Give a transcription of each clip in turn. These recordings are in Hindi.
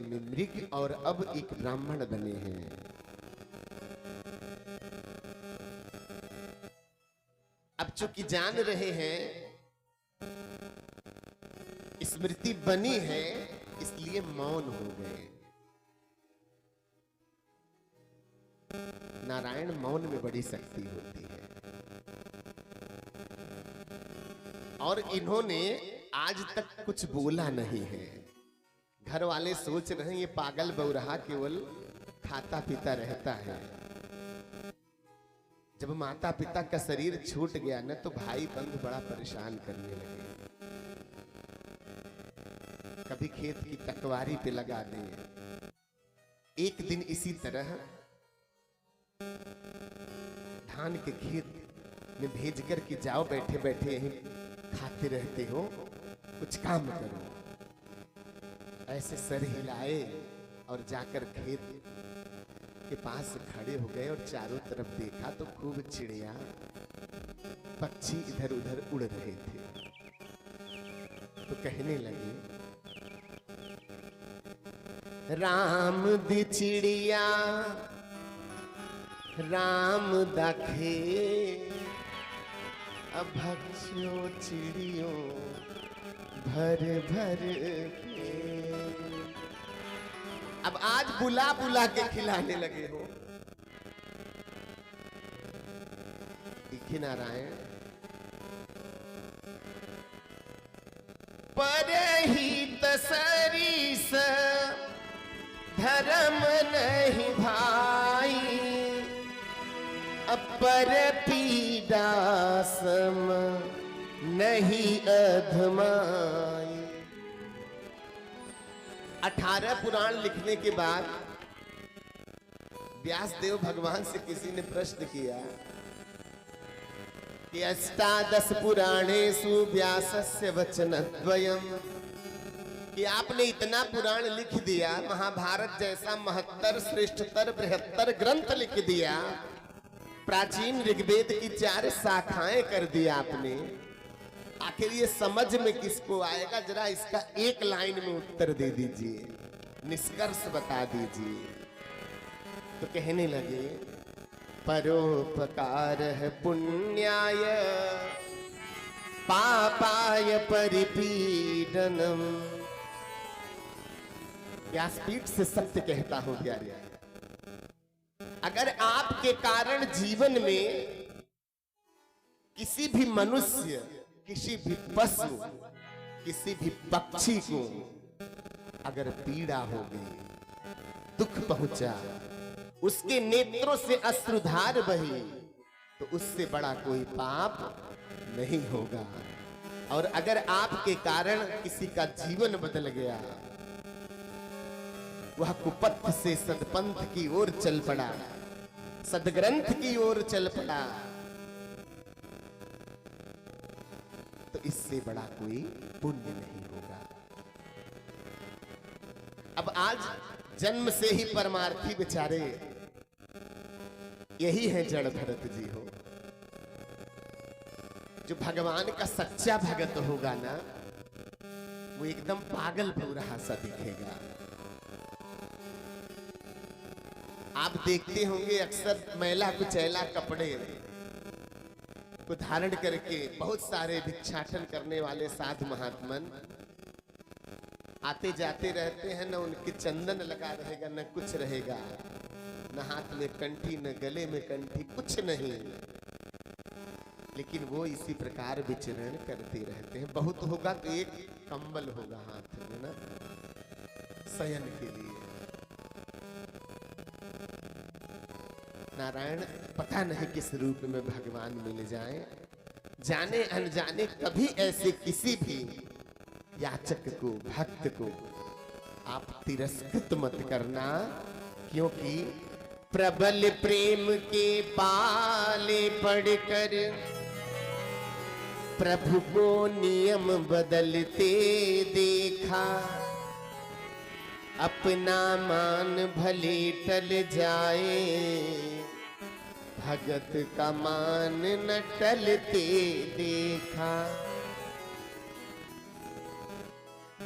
में मृग और अब एक ब्राह्मण बने हैं। अब चूंकि जान रहे हैं स्मृति बनी है, इसलिए मौन हो गए। नारायण मौन में बड़ी शक्ति होती है। और इन्होंने आज तक कुछ बोला नहीं है। घर वाले सोच रहे हैं ये पागल बौरहा केवल खाता पीता रहता है। जब माता पिता का शरीर छूट गया ना, तो भाई बंधु बड़ा परेशान करने लगे। कभी खेत की टकवारी पे लगा दे। एक दिन इसी तरह धान के खेत में भेज कर के जाओ, बैठे बैठे यहीं खाते रहते हो, कुछ काम करो। ऐसे सर हिलाए और जाकर खेत के पास खड़े हो गए और चारों तरफ देखा तो खूब चिड़िया पक्षी इधर उधर उड़ रहे थे। तो कहने लगे, राम दी चिड़िया राम दाखे, अब भक्षियों चिड़ियों भर भर के। अब आज बुला बुला के खिलाने लगे हो। दिखे नारायण, परहित सरीस धर्म नहीं भाई, अपर पीड़ा सम नहीं अधमाई। 18 पुराण लिखने के बाद व्यासदेव भगवान से किसी ने प्रश्न किया कि अष्टादश पुराणेषु व्यासस्य वचनद्वयम्, कि आपने इतना पुराण लिख दिया, महाभारत जैसा महत्तर श्रेष्ठतर बृहत्तर ग्रंथ लिख दिया, प्राचीन ऋग्वेद की 4 शाखाएं कर दिया आपने, आखिर ये समझ में किसको आएगा? जरा इसका एक लाइन में उत्तर दे दीजिए, निष्कर्ष बता दीजिए। तो कहने लगे, परोपकार है पुण्याय पापाय परिपीडनम। व्यासपीठ से सत्य कहता हूं प्यारे, अगर आपके कारण जीवन में किसी भी मनुष्य, किसी भी पशु, किसी भी पक्षी को अगर पीड़ा हो गई, दुख पहुंचा, उसके नेत्रों से अश्रुधार बही, तो उससे बड़ा कोई पाप नहीं होगा। और अगर आपके कारण किसी का जीवन बदल गया, वह कुपथ से सदपंथ की ओर चल पड़ा, सदग्रंथ की ओर चल पड़ा, तो इससे बड़ा कोई पुण्य नहीं होगा। अब आज जन्म से ही परमार्थी बेचारे यही है जड़ भरत जी हो। जो भगवान का सच्चा भगत होगा ना, वो एकदम पागल बौरहा सा दिखेगा। आप देखते होंगे अक्सर मैला कुचैला कपड़े को धारण करके बहुत सारे भिक्षाटन करने वाले साधु महात्मन आते जाते रहते हैं। न उनके चंदन लगा रहेगा, न कुछ रहेगा, न हाथ में कंठी, न गले में कंठी, कुछ नहीं, लेकिन वो इसी प्रकार विचरण करते रहते हैं। बहुत होगा तो एक कंबल होगा हाथ में ना, शयन के लिए। नारायण पता नहीं किस रूप में भगवान मिल जाए, जाने अनजाने कभी ऐसे किसी भी याचक को, भक्त को आप तिरस्कृत मत करना, क्योंकि प्रबल प्रेम के पाले पड़कर प्रभु को नियम बदलते देखा, अपना मान भले टल जाए, भगत का मान न टलते देखा।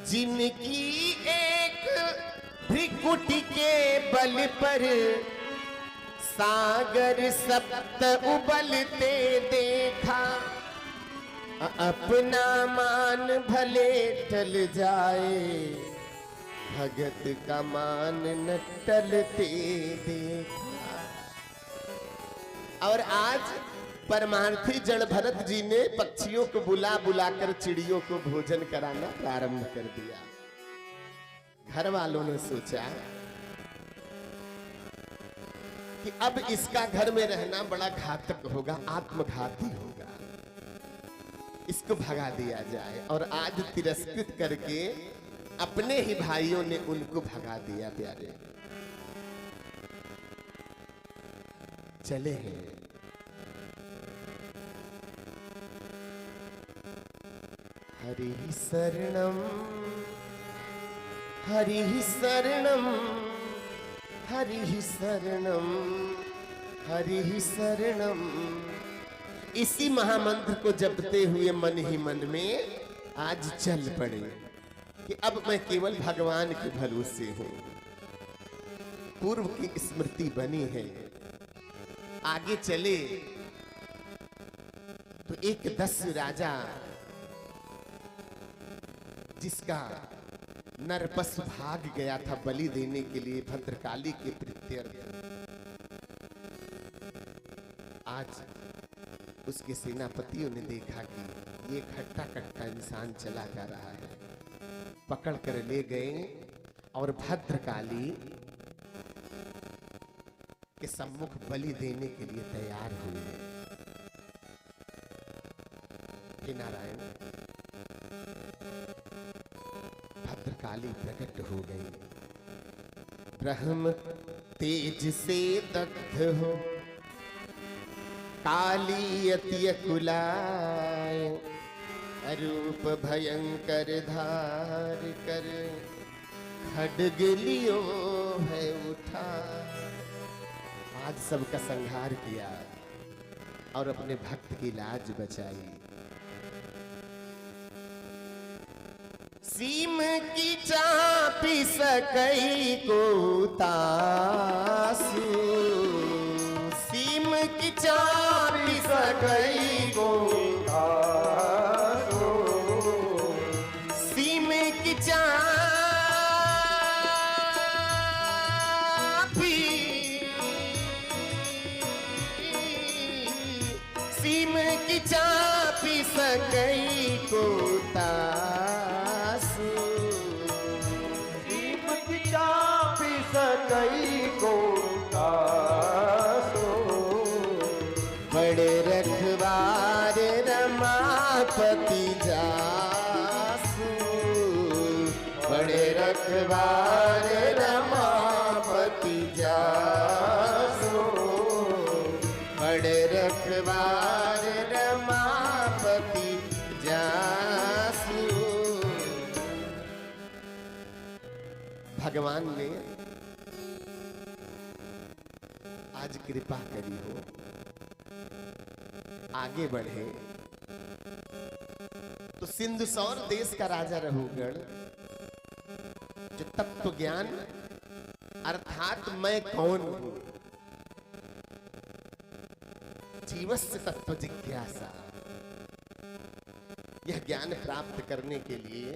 जिनकी एक भृकुटी के बल पर सागर सप्त उबलते देखा, अपना मान भले टल जाए, भगत का मान न टलते देखा। और आज परमार्थी जड़ भरत जी ने पक्षियों को बुला बुलाकर चिड़ियों को भोजन कराना प्रारंभ कर दिया। घर वालों ने सोचा कि अब इसका घर में रहना बड़ा घातक होगा, आत्मघाती होगा, इसको भगा दिया जाए। और आज तिरस्कृत करके अपने ही भाइयों ने उनको भगा दिया। प्यारे चले हैं हरि शरणम हरि शरणम हरि शरणम हरि शरणम। इसी महामंत्र को जपते हुए मन ही मन में आज चल पड़े कि अब मैं केवल भगवान के भरोसे हूं। पूर्व की स्मृति बनी है, आगे चले तो एक दस्यु राजा जिसका नरपस भाग गया था बलि देने के लिए भद्रकाली के प्रीत्यर्थ, आज उसके सेनापतियों ने देखा कि ये खट्टा कट्टा इंसान चला जा रहा है, पकड़ कर ले गए और भद्रकाली के सम्मुख बलि देने के लिए तैयार हुए। हे नारायण, भद्रकाली प्रकट हो गई, ब्रह्म तेज से दग्ध हो, काली अति कुलाय, रूप भयंकर धार कर, खड्ग लियो है उठा। आज सबका संहार किया और अपने भक्त की लाज बचाई। सीम की चापी सकई को तासु, सीम की चापी सकई को तासु, सीम की चापी, सीम की चापी सकई को तासु, सीम की चापी सकई को तासु, बड़े रखवार रमापति जासु, बड़े रखवार रमापति जासु, बड़े रखवार रमापति जासु। भगवान ने आज कृपा करी हो, आगे बढ़े तो सिंधुसौर देश का राजा रघुगण, जो तत्व ज्ञान अर्थात मैं कौन हूं, जीवस्य तत्व जिज्ञासा, यह ज्ञान प्राप्त करने के लिए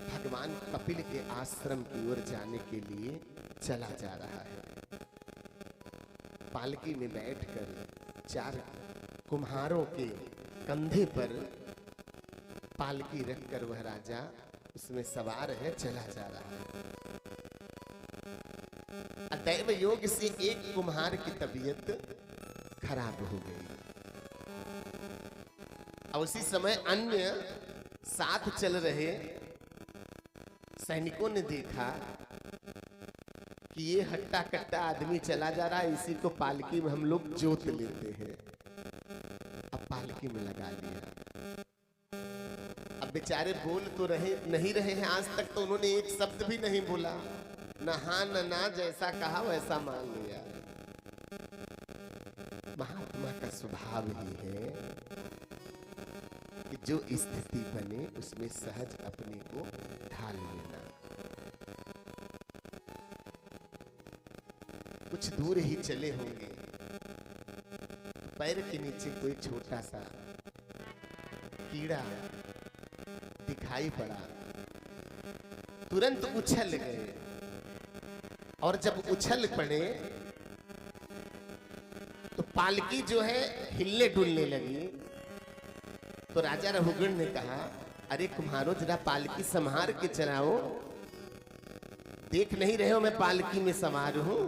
भगवान कपिल के आश्रम की ओर जाने के लिए चला जा रहा है। पालकी में बैठकर चार कुम्हारों के कंधे पर पालकी रखकर वह राजा उसमें सवार है, चला जा रहा है। दैव योग से एक कुम्हार की तबीयत खराब हो गई और उसी समय अन्य साथ चल रहे सैनिकों ने देखा कि ये हट्टा कट्टा आदमी चला जा रहा है, इसी को पालकी में हम लोग जोत लेते हैं। अब पालकी में लगा लिया। अब बेचारे बोल तो रहे नहीं रहे हैं, आज तक तो उन्होंने एक शब्द भी नहीं बोला, न हाँ न ना, जैसा कहा वैसा मान लिया। महात्मा का स्वभाव ही है कि जो स्थिति बने उसमें सहज अपने को ढाल लेना। कुछ दूर ही चले होंगे, पैर के नीचे कोई छोटा सा कीड़ा दिखाई पड़ा। तुरंत उछल गए, और जब उछल पड़े तो पालकी जो है हिलने डुलने लगी। तो राजा रघुगण ने कहा, अरे कुम्हारो जरा पालकी संभार के चलाओ, देख नहीं रहे हो मैं पालकी में सवार हूं।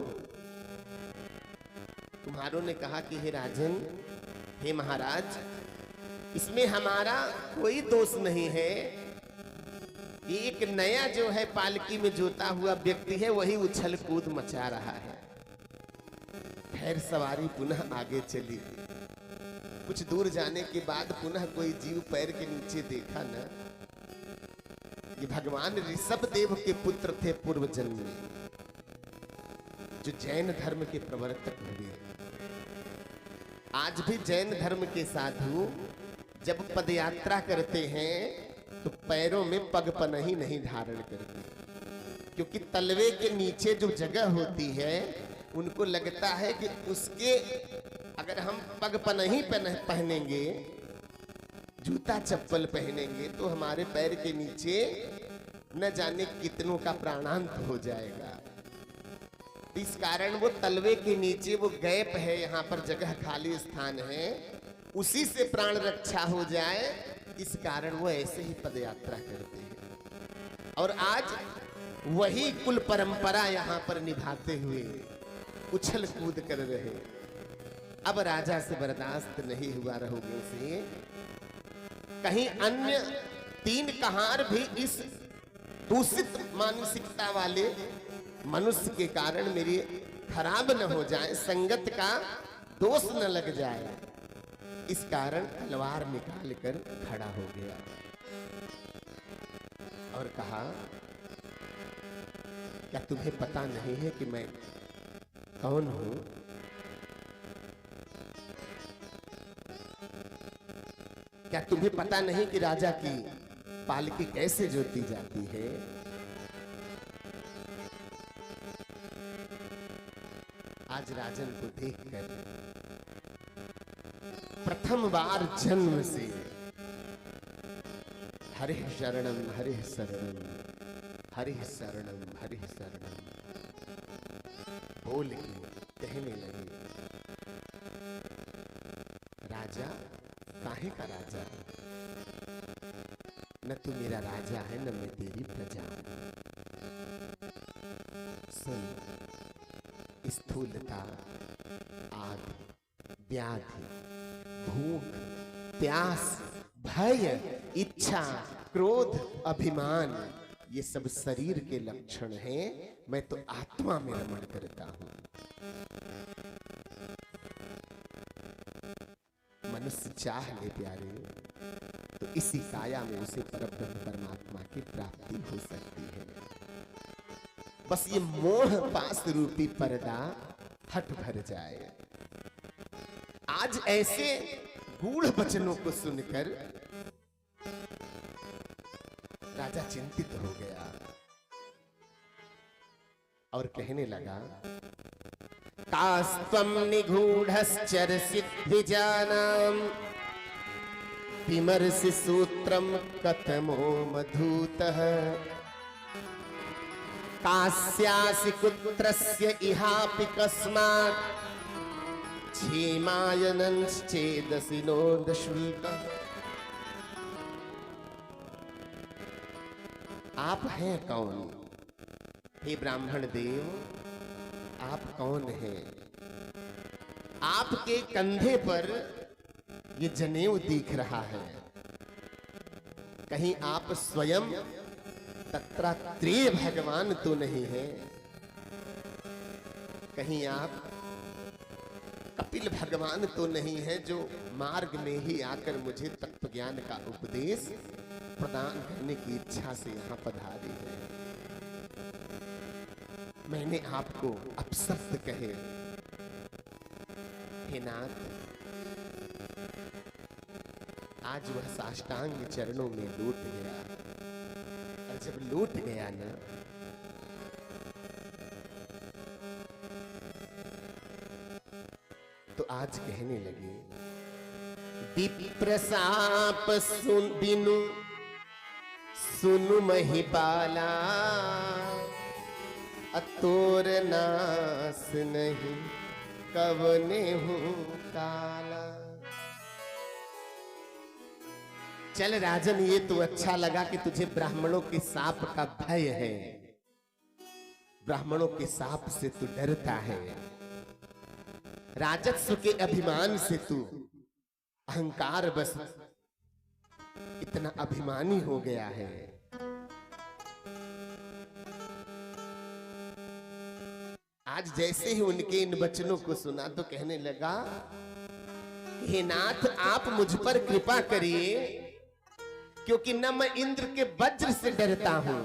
कुम्हारों ने कहा कि हे राजन, हे महाराज, इसमें हमारा कोई दोष नहीं है। ये एक नया जो है पालकी में जोता हुआ व्यक्ति है, वही उछल कूद मचा रहा है। खैर सवारी पुनः आगे चली। कुछ दूर जाने के बाद पुनः कोई जीव पैर के नीचे देखा न, ये भगवान ऋषभ देव के पुत्र थे पूर्व जन्म में, जो जैन धर्म के प्रवर्तक हुए। आज भी जैन धर्म के साधु जब पदयात्रा करते हैं तो पैरों में पगपनही नहीं धारण करते, क्योंकि तलवे के नीचे जो जगह होती है उनको लगता है कि उसके अगर हम पगपनही पहनेंगे, जूता चप्पल पहनेंगे, तो हमारे पैर के नीचे न जाने कितनों का प्राणांत हो जाएगा। इस कारण वो तलवे के नीचे वो गैप है, यहाँ पर जगह खाली स्थान है, उसी से प्राण रक्षा हो जाए, इस कारण वो ऐसे ही पदयात्रा करते हैं। और आज वही कुल परंपरा यहाँ पर निभाते हुए उछल कूद कर रहे। अब राजा से बर्दाश्त नहीं हुआ रघुगण से, कहीं अन्य तीन कहार भी इस दूषित मानसिकता वाले मनुष्य के कारण मेरी खराब न हो जाए, संगत का दोष न लग जाए, इस कारण तलवार निकाल कर खड़ा हो गया और कहा, क्या तुम्हें पता नहीं है कि मैं कौन हूं? क्या तुम्हें पता नहीं कि राजा की पालकी कैसे जोती जाती है? आज राजन को देखकर प्रथम बार जन्म से हरिः शरणं हरिः शरणं हरिः शरणं हरिः शरणं बोल के कहने लगे, राजा काहे का राजा? न तू मेरा राजा है, न मैं तेरी प्रजा। सुन, स्थूलता, आग, व्याधि, भूख, प्यास, भय, इच्छा, क्रोध, अभिमान, ये सब शरीर के लक्षण हैं। मैं तो आत्मा में रमण करता हूं। मनुष्य चाह ले प्यारे तो इसी काया में उसे परब्रह्म परमात्मा की प्राप्ति हो सकती है। बस ये मोह पास रूपी पर्दा हट भर जाए। आज ऐसे गूढ़ वचनों को सुनकर राजा चिंतित हो गया और कहने लगा, कास्त्वं निगूढ़श्चरसिद्धिजानां विमर्शि सूत्रं कथमो मधुतः कास्यासि कुत्रस्य इहापि कस्मात् क्षेमायनश्चेदसि नो दशवीतः। आप हैं कौन? हे ब्राह्मण देव, आप कौन हैं? आपके कंधे पर ये जनेऊ दिख रहा है, कहीं आप स्वयं दत्तात्रेय भगवान तो नहीं है? कहीं आप कपिल भगवान तो नहीं है, जो मार्ग में ही आकर मुझे तत्व ज्ञान का उपदेश प्रदान करने की इच्छा से यहाँ पधारे हैं? मैंने आपको अपशब्द कहे, हे नाथ, आज वह साष्टांग चरणों में लौट गया। और जब लौट गया ना, आज कहने लगे, विप्रसाप सुन बिनु सुनु महिपाला, अतोर नास नहीं कवने हूँ काला। चल राजन, ये तो अच्छा लगा कि तुझे ब्राह्मणों के सांप का भय है, ब्राह्मणों के सांप से तू डरता है, राजस्व के अभिमान से तू अहंकार बस इतना अभिमानी हो गया है। आज जैसे ही उनके इन वचनों को सुना तो कहने लगा, हे नाथ आप मुझ पर कृपा करिए, क्योंकि न मैं इंद्र के वज्र से डरता हूं,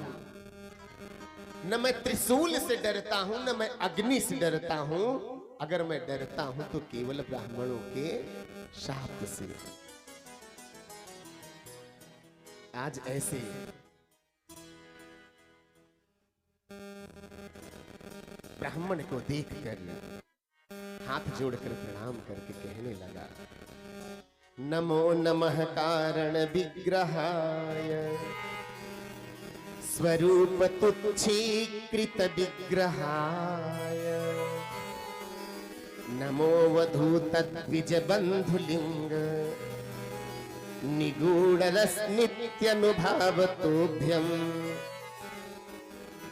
न मैं त्रिशूल से डरता हूं, न मैं अग्नि से डरता हूं। अगर मैं डरता हूं तो केवल ब्राह्मणों के शाप से। आज ऐसे ब्राह्मण को देखकर हाथ जोड़कर प्रणाम करके कहने लगा, नमो नमः कारण विग्रहाय, स्वरूप तुच्छीकृत विग्रहाय, नमो वधू तद्विज बंधुलिंग, निगूढ़ रस नित्यनुभावतोभ्यम।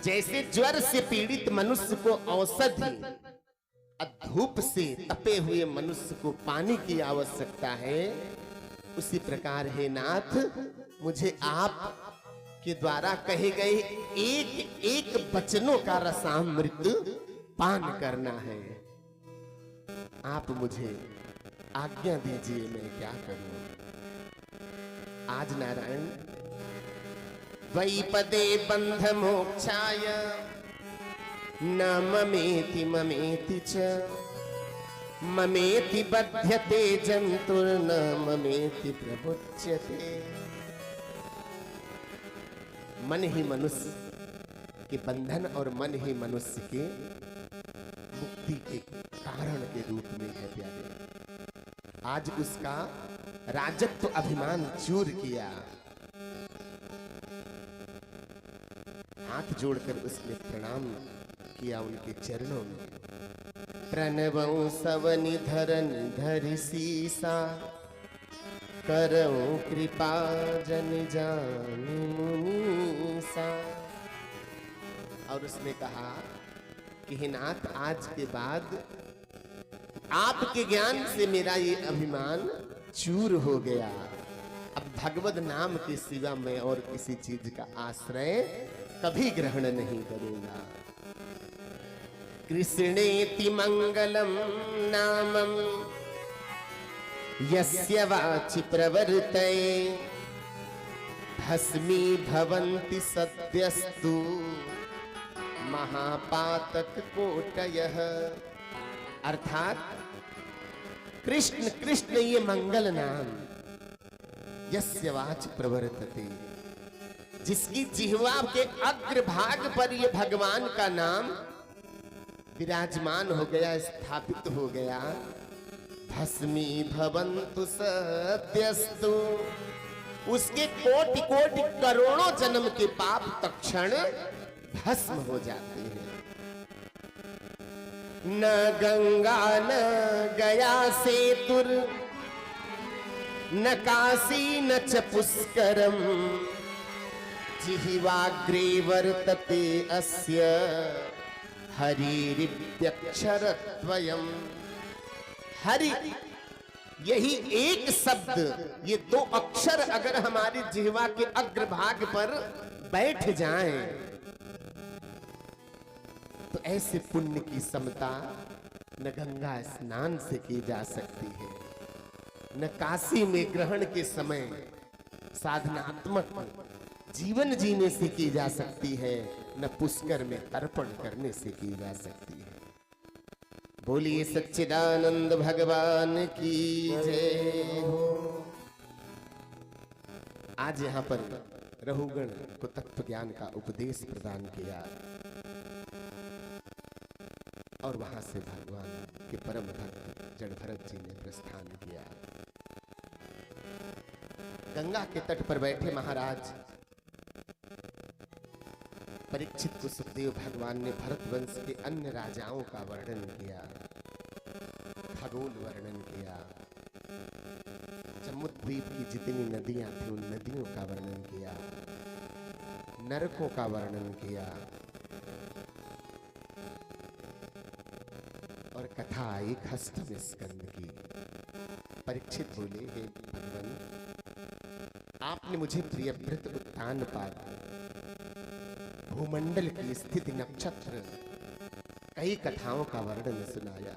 जैसे ज्वर से पीड़ित मनुष्य को औषधि, धूप से तपे हुए मनुष्य को पानी की आवश्यकता है, उसी प्रकार हे नाथ मुझे आप के द्वारा कहे गए एक एक वचनों का रसामृत पान करना है। आप मुझे आज्ञा दीजिए, मैं क्या करूं। आज नारायण वै पदे बंध मोक्षाय, न ममेति ममेति च, ममेति बध्यते जंतुर्न ममेति प्रमुच्यते। मन ही मनुष्य के बंधन और मन ही मनुष्य के मुक्ति के कारण के रूप में है प्यारे। आज उसका राजत्व अभिमान चूर किया। हाथ जोड़कर उसने प्रणाम किया उनके चरणों में। प्रणवं सवनि धरि सीसा, करऊं कृपा जन जानि मुनीसा। और उसने कहा कि हे नाथ आज के बाद आपके ज्ञान से मेरा ये अभिमान चूर हो गया। अब भगवद नाम के सिवा मैं और किसी चीज का आश्रय कभी ग्रहण नहीं करूंगा। कृष्णेति मंगलम नामम यस्य वाचि प्रवर्तये, भस्मी भवन्ति सद्यस्तु महापातक कोटयः। अर्थात कृष्ण कृष्ण ये मंगल नाम, यस्य वाच प्रवर्तते, जिसकी जिह्वा के अग्रभाग पर ये भगवान का नाम विराजमान हो गया, स्थापित हो गया। भस्मी भवन्तु सद्यस्तु, उसके कोटि कोटि करोड़ों जन्म के पाप तत्क्षण भस्म हो जाते हैं। न गंगा न गया सेतुर, न काशी न च पुष्करम, जिह्वाग्रे वर्तते अस्य हरिरिव्यक्षरद्वयम्। हरि यही एक शब्द, ये दो अक्षर अगर हमारी जिह्वा के अग्रभाग पर बैठ जाएं, तो ऐसे पुण्य की समता न गंगा स्नान से की जा सकती है, न काशी में ग्रहण के समय साधनात्मक जीवन जीने से की जा सकती है, न पुष्कर में तर्पण करने से की जा सकती है। बोलिए सच्चिदानंद भगवान की जय हो। आज यहाँ पर रहुगण को तत्व ज्ञान का उपदेश प्रदान किया और वहां से भगवान के परम भक्त राजन भरत जी ने प्रस्थान किया। गंगा के तट पर बैठे महाराज परीक्षित को सुखदेव भगवान ने भरत वंश के अन्य राजाओं का वर्णन किया, खगोल वर्णन किया, जम्बूद्वीप की जितनी नदियां थी उन नदियों का वर्णन किया, नरकों का वर्णन किया, और कथा आई अष्टम स्कंद की। परीक्षित बोले, हे भगवान, आपने मुझे प्रियव्रत उत्तानपाद, भूमंडल की स्थिति, नक्षत्र, कई कथाओं का वर्णन सुनाया,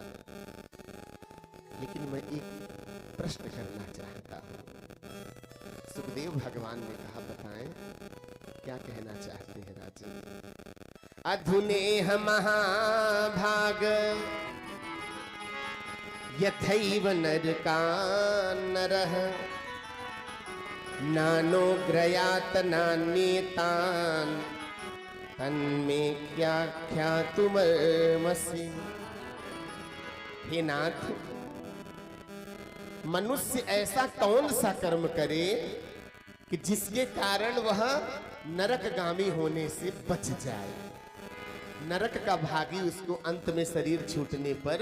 लेकिन मैं एक प्रश्न करना चाहता हूं। सुखदेव भगवान ने कहा, बताएं क्या कहना चाहते हैं राजन। अधुनेह महाभाग यथैव नरकान्नरः नानोग्रयात् नान्येतान् तन्मे व्याख्यातुमर्हसि। हे नाथ, मनुष्य ऐसा कौन सा कर्म करे कि जिसके कारण वह नरकगामी होने से बच जाए, नरक का भागी उसको अंत में शरीर छूटने पर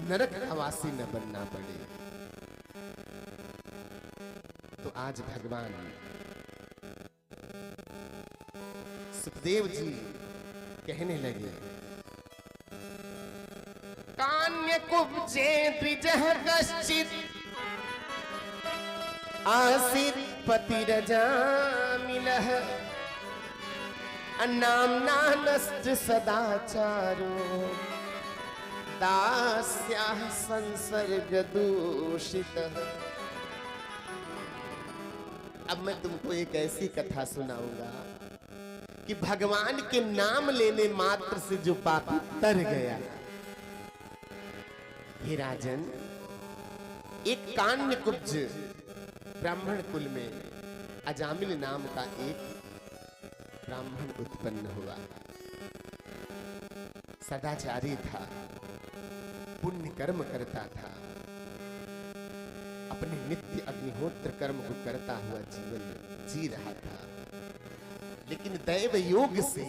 नरक का वासी न बनना पड़े। तो आज भगवान सुखदेव जी कहने लगे, कान्य कुब्जे द्विजः कश्चित् आसीत् पतिरजामिलः अन्नाम्ना नष्ट सदाचारो दास्याः संसर्ग दूषितः। अब मैं तुमको एक ऐसी कथा सुनाऊंगा कि भगवान के नाम लेने मात्र से जो पापी तर गया। हे राजन, एक कान्य कुब्ज ब्राह्मण कुल में अजामिल नाम का एक ब्राह्मण उत्पन्न हुआ। सदाचारी था, पुण्य कर्म करता था, अपने नित्य अग्निहोत्र कर्म को करता हुआ जीवन जी रहा था। लेकिन दैव योग से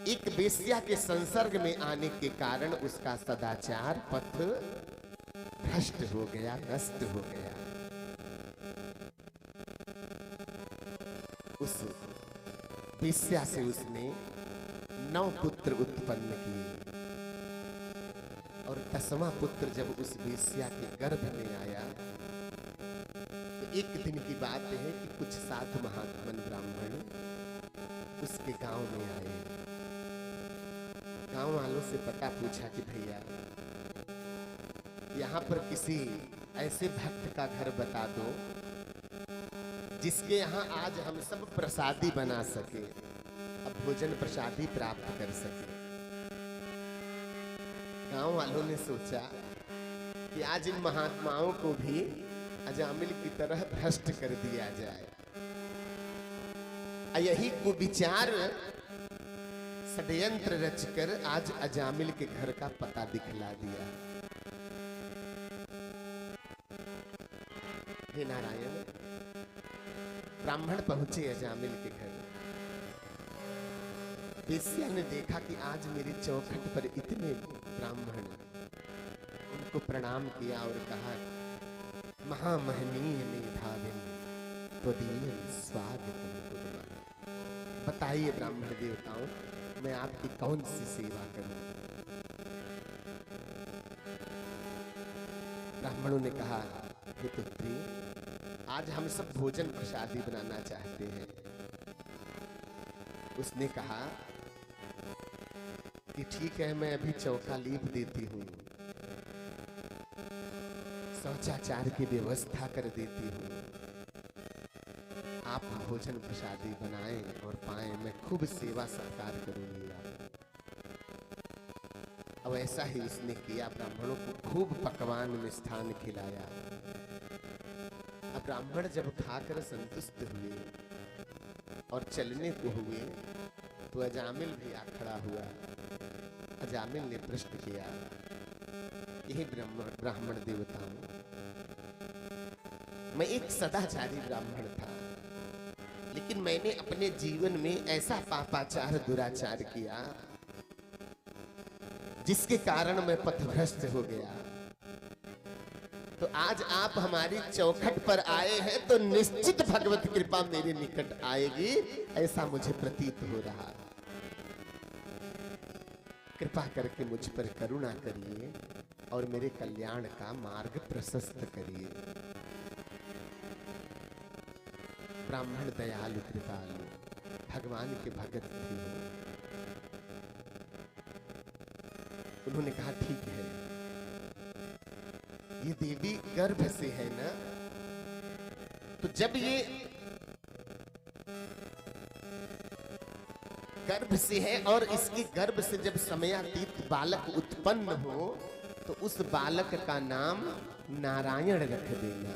एक वेश्या के संसर्ग में आने के कारण उसका सदाचार पथ भ्रष्ट हो गया, नष्ट हो गया। उस वेश्या से उसने 9 पुत्र उत्पन्न किए, और 10वां पुत्र जब उस वेश्या के गर्भ में आया तो एक दिन की बात है कि कुछ साधु महात्मन ब्राह्मण उसके गांव में आए। गांव वालों से पता पूछा कि भैया, यहाँ पर किसी ऐसे भक्त का घर बता दो जिसके यहाँ आज हम सब प्रसादी बना सके, अब भोजन प्रसादी प्राप्त कर सके। गांव वालों ने सोचा कि आज इन महात्माओं को भी अजामिल की तरह भ्रष्ट कर दिया जाए। यही को विचार षड्यंत्र रचकर आज अजामिल के घर का पता दिखला दिया। हे नारायण, ब्राह्मण पहुंचे अजामिल के घर। वेश्या ने देखा कि आज मेरी चौखट पर इतने ब्राह्मण, उनको प्रणाम किया और कहा, महामहनीय मेधाविन त्वदीयं स्वागतम् कुर्मः। बताइए ब्राह्मण देवताओं, मैं आपकी कौन सी सेवा करूं? ब्राह्मणों ने कहा, हे पुत्री, आज हम सब भोजन प्रसादी बनाना चाहते हैं। उसने कहा कि ठीक है, मैं अभी चौका लीप देती हूँ, शौचाचार की व्यवस्था कर देती हूँ, आप भोजन प्रसादी बनाएं और पाएं, मैं खूब सेवा सत्कार करूंगी आप। अब ऐसा ही उसने किया, ब्राह्मणों को खूब पकवान मिष्ठान खिलाया। अब ब्राह्मण जब खाकर संतुष्ट हुए और चलने को हुए तो अजामिल भी आ खड़ा हुआ। अजामिल ने प्रश्न किया, यही ब्राह्मण देवताओं, मैं एक सदाचारी ब्राह्मण था, लेकिन मैंने अपने जीवन में ऐसा पापाचार दुराचार किया जिसके कारण मैं पथभ्रष्ट हो गया। तो आज आप हमारी चौखट पर आए हैं तो निश्चित भगवत कृपा मेरे निकट आएगी, ऐसा मुझे प्रतीत हो रहा है। कृपा करके मुझ पर करुणा करिए और मेरे कल्याण का मार्ग प्रशस्त करिए। ब्राह्मण दयालु कृपालु भगवान के भगत थे। उन्होंने कहा ठीक है, ये देवी गर्भ से है ना, तो जब ये गर्भ से है और इसके गर्भ से जब समयातीत बालक उत्पन्न हो तो उस बालक का नाम नारायण रख देना।